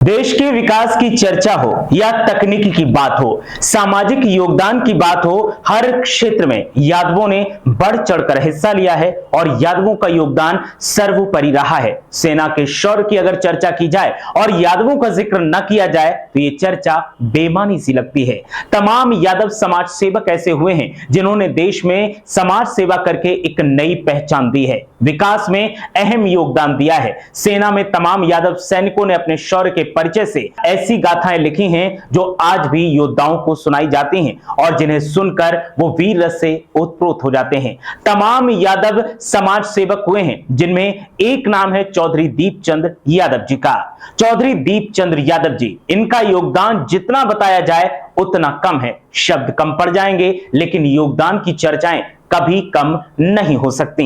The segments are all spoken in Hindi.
देश के विकास की चर्चा हो या तकनीकी की बात हो, सामाजिक योगदान की बात हो, हर क्षेत्र में यादवों ने बढ़ चढ़कर हिस्सा लिया है और यादवों का योगदान सर्वोपरि रहा है। सेना के शौर्य की अगर चर्चा की जाए और यादवों का जिक्र न किया जाए तो ये चर्चा बेमानी सी लगती है। तमाम यादव समाज सेवक ऐसे हुए हैं जिन्होंने देश में समाज सेवा करके एक नई पहचान दी है, विकास में अहम योगदान दिया है। सेना में तमाम यादव सैनिकों ने अपने शौर्य के परिचय से ऐसी गाथाएं लिखी हैं जो आज भी योद्धाओं को सुनाई जाती हैं और जिन्हें सुनकर वो वीर रस से ओतप्रोत हो जाते हैं। तमाम यादव समाज सेवक हुए हैं जिनमें एक नाम है चौधरी दीपचंद यादव जी का। चौधरी दीपचंद यादव जी, इनका योगदान जितना बताया जाए उतना कम है। शब्द कम पड़ जाएंगे लेकिन योगदान की चर्चाएं कभी कम नहीं हो सकती।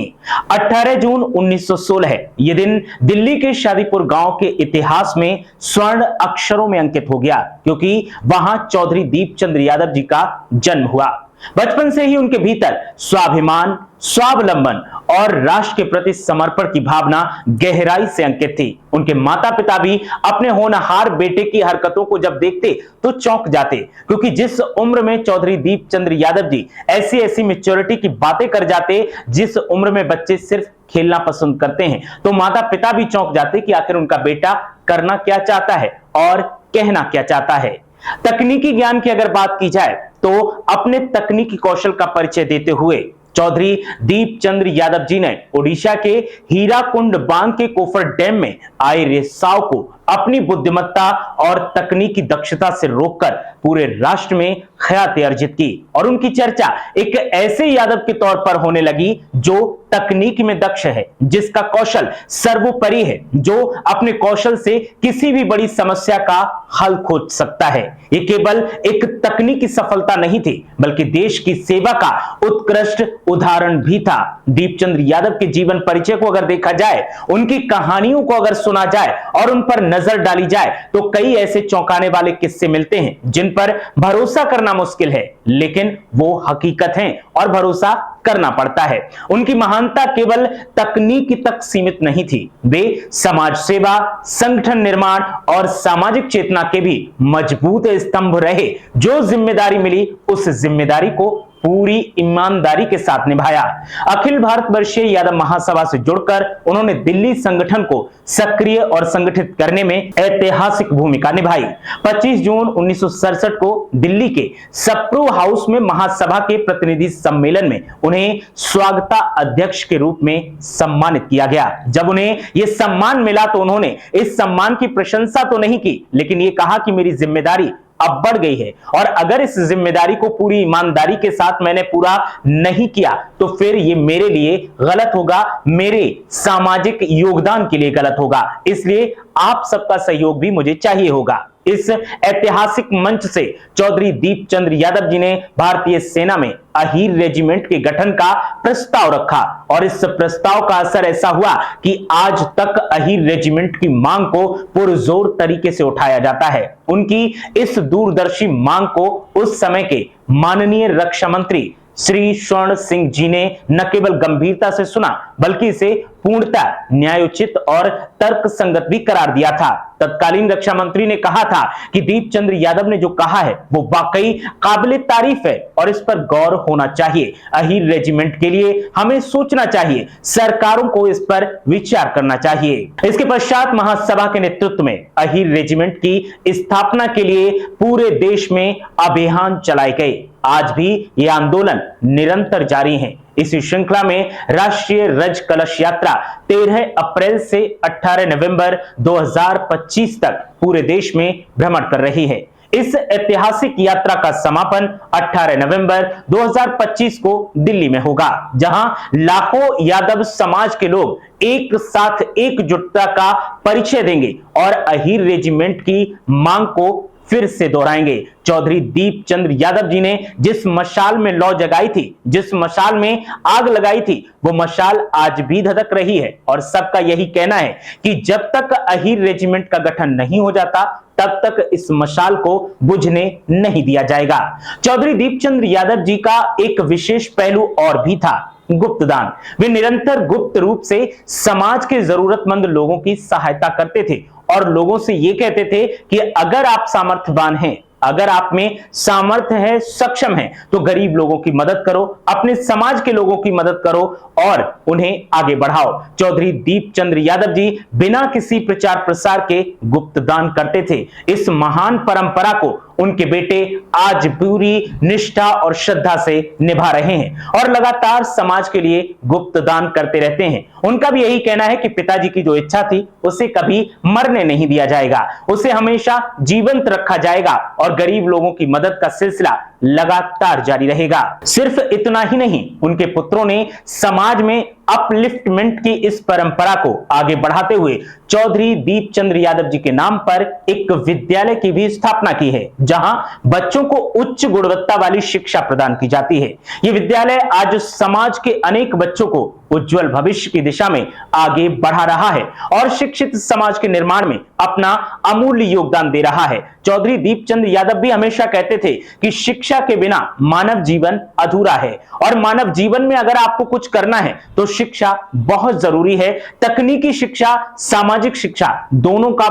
18 जून 1916 है ये दिन दिल्ली के शादीपुर गांव के इतिहास में स्वर्ण अक्षरों में अंकित हो गया, क्योंकि वहां चौधरी दीपचंद यादव जी का जन्म हुआ। बचपन से ही उनके भीतर स्वाभिमान, स्वावलंबन और राष्ट्र के प्रति समर्पण की भावना गहराई से अंकित थी। उनके माता पिता भी अपने होनहार बेटे की हरकतों को जब देखते तो चौंक जाते, क्योंकि जिस उम्र में चौधरी दीपचंद यादव जी ऐसी ऐसी मैच्योरिटी की बातें कर जाते, जिस उम्र में बच्चे सिर्फ खेलना पसंद करते हैं, तो माता पिता भी चौंक जाते कि आखिर उनका बेटा करना क्या चाहता है और कहना क्या चाहता है। तकनीकी ज्ञान की अगर बात की जाए तो अपने तकनीकी कौशल का परिचय देते हुए चौधरी दीपचंद यादव जी ने ओडिशा के हीराकुंड बांध के कोफर डैम में आए रिसाव को अपनी बुद्धिमत्ता और तकनीकी दक्षता से रोककर पूरे राष्ट्र में ख्याति अर्जित की और उनकी चर्चा एक ऐसे यादव के तौर पर होने लगी जो तकनीक में दक्ष है, जिसका कौशल सर्वोपरि है, जो अपने कौशल से किसी भी बड़ी समस्या का हल खोज सकता है। ये केवल एक तकनीकी सफलता नहीं थी बल्कि देश की सेवा का उत्कृष्ट उदाहरण भी था। दीपचंद यादव के जीवन परिचय को अगर देखा जाए, उनकी कहानियों को अगर सुना जाए और उन पर नजर डाली जाए तो कई ऐसे चौंकाने वाले किस्से मिलते हैं जिन पर भरोसा करना मुश्किल है, लेकिन वो हकीकत हैं और भरोसा करना पड़ता है। उनकी महानता केवल तकनीक तक सीमित नहीं थी, वे समाज सेवा, संगठन निर्माण और सामाजिक चेतना के भी मजबूत स्तंभ रहे। जो जिम्मेदारी मिली उस जिम्मेदारी को पूरी ईमानदारी के साथ निभाया। अखिल भारत वर्षीय यादव महासभा से जुड़कर उन्होंने दिल्ली संगठन को सक्रिय और संगठित करने में ऐतिहासिक भूमिका निभाई। 25 जून 1967 को दिल्ली के सप्रू हाउस में महासभा के प्रतिनिधि सम्मेलन में उन्हें स्वागता अध्यक्ष के रूप में सम्मानित किया गया। जब उन्हें यह सम्मान मिला तो उन्होंने इस सम्मान की प्रशंसा तो नहीं की, लेकिन ये कहा कि मेरी जिम्मेदारी अब बढ़ गई है और अगर इस जिम्मेदारी को पूरी ईमानदारी के साथ मैंने पूरा नहीं किया तो फिर ये मेरे लिए गलत होगा, मेरे सामाजिक योगदान के लिए गलत होगा, इसलिए आप सबका सहयोग भी मुझे चाहिए होगा। इस ऐतिहासिक मंच से चौधरी दीपचंद यादव जी ने भारतीय सेना में अहीर रेजिमेंट के गठन का प्रस्ताव रखा और इस प्रस्ताव का असर ऐसा हुआ कि आज तक अहीर रेजिमेंट की मांग को पुरजोर तरीके से उठाया जाता है। उनकी इस दूरदर्शी मांग को उस समय के माननीय रक्षा मंत्री श्री स्वर्ण सिंह जी ने न केवल गंभीरता से सुना बल्कि इसे पूर्णतः न्यायोचित और तर्कसंगत भी करार दिया था। तत्कालीन रक्षा मंत्री ने कहा था कि दीपचंद यादव ने जो कहा है वो वाकई काबिले तारीफ है और इस पर गौर होना चाहिए। अहीर रेजिमेंट के लिए हमें सोचना चाहिए, सरकारों को इस पर विचार करना चाहिए। इसके पश्चात महासभा के नेतृत्व में अहीर रेजिमेंट की स्थापना के लिए पूरे देश में अभियान चलाए गए। आज भी ये आंदोलन निरंतर जारी है। इसी श्रृंखला में राष्ट्रीय रज कलश यात्रा 13 अप्रैल से 18 नवंबर 2025 तक पूरे देश में भ्रमण कर रही है। इस ऐतिहासिक यात्रा का समापन 18 नवंबर 2025 को दिल्ली में होगा, जहां लाखों यादव समाज के लोग एक साथ एकजुटता का परिचय देंगे और अहीर रेजिमेंट की मांग को फिर से दोहराएंगे। चौधरी दीपचंद यादव जी ने जिस मशाल में लौ जगाई थी, जिस मशाल में आग लगाई थी, वो मशाल आज भी धधक रही है और सबका यही कहना है कि जब तक अहीर रेजिमेंट का गठन नहीं हो जाता तब तक इस मशाल को बुझने नहीं दिया जाएगा। चौधरी दीपचंद यादव जी का एक विशेष पहलू और भी था, गुप्तदान। वे निरंतर गुप्त रूप से समाज के जरूरतमंद लोगों की सहायता करते थे और लोगों से ये कहते थे कि अगर आप सामर्थ्यवान हैं, अगर आप में सामर्थ्य है, सक्षम है, तो गरीब लोगों की मदद करो, अपने समाज के लोगों की मदद करो और उन्हें आगे बढ़ाओ। चौधरी दीपचंद यादव जी बिना किसी प्रचार प्रसार के गुप्त दान करते थे। इस महान परंपरा को उनके बेटे आज पूरी निष्ठा और श्रद्धा से निभा रहे हैं और लगातार समाज के लिए गुप्त दान करते रहते हैं। उनका भी यही कहना है कि पिताजी की जो इच्छा थी उसे कभी मरने नहीं दिया जाएगा, उसे हमेशा जीवंत रखा जाएगा और गरीब लोगों की मदद का सिलसिला लगातार जारी रहेगा। सिर्फ इतना ही नहीं, उनके पुत्रों ने समाज में अपलिफ्टमेंट की इस परंपरा को आगे बढ़ाते हुए चौधरी दीपचंद यादव जी के नाम पर एक विद्यालय की भी स्थापना की है, जहां बच्चों को उच्च गुणवत्ता वाली शिक्षा प्रदान की जाती है। यह विद्यालय आज समाज के अनेक बच्चों को उज्जवल भविष्य की दिशा में आगे बढ़ा रहा है और शिक्षित समाज के निर्माण में अपना अमूल्य योगदान दे रहा है। चौधरी दीपचंद यादव भी हमेशा कहते थे कि शिक्षा के बिना मानव जीवन अधूरा है और मानव जीवन में अगर आपको कुछ करना है तो शिक्षा बहुत जरूरी है। तकनीकी शिक्षा, सामाजिक शिक्षा दोनों का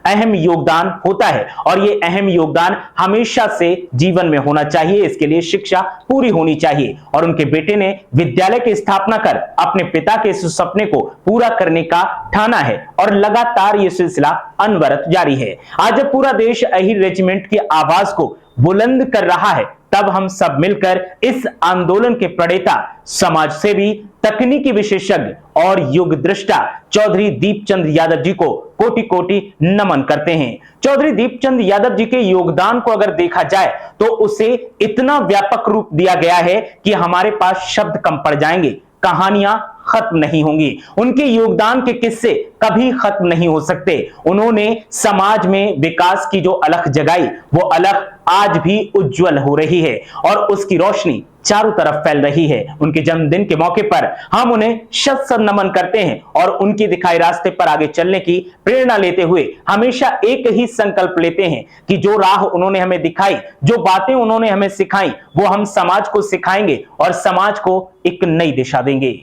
अहम योगदान होता है और यह अहम योगदान हमेशा से जीवन में होना चाहिए। इसके लिए शिक्षा पूरी होनी चाहिए और उनके बेटे ने विद्यालय की स्थापना कर अपने पिता के इस सपने को पूरा करने का ठाना है और लगातार यह सिलसिला अनवरत जारी है। आज जब पूरा देश अहिर रेजिमेंट की आवाज को बुलंद कर रहा है, तब हम सब मिलकर इस आंदोलन के प्रणेता, समाजसेवी, तकनीकी विशेषज्ञ और युग दृष्टा चौधरी दीपचंद यादव जी को कोटि कोटि नमन करते हैं। चौधरी दीपचंद यादव जी के योगदान को अगर देखा जाए तो उसे इतना व्यापक रूप दिया गया है कि हमारे पास शब्द कम पड़ जाएंगे, कहानियां खत्म नहीं होंगी। उनके योगदान के किस्से कभी खत्म नहीं हो सकते। उन्होंने समाज में विकास की जो अलख जगाई, वो अलख आज भी उज्जवल हो रही है और उसकी रोशनी चारों तरफ फैल रही है। उनके जन्मदिन के मौके पर हम उन्हें शत शत नमन करते हैं और उनके दिखाए रास्ते पर आगे चलने की प्रेरणा लेते हुए हमेशा एक ही संकल्प लेते हैं कि जो राह उन्होंने हमें दिखाई, जो बातें उन्होंने हमें सिखाई, वो हम समाज को सिखाएंगे और समाज को एक नई दिशा देंगे।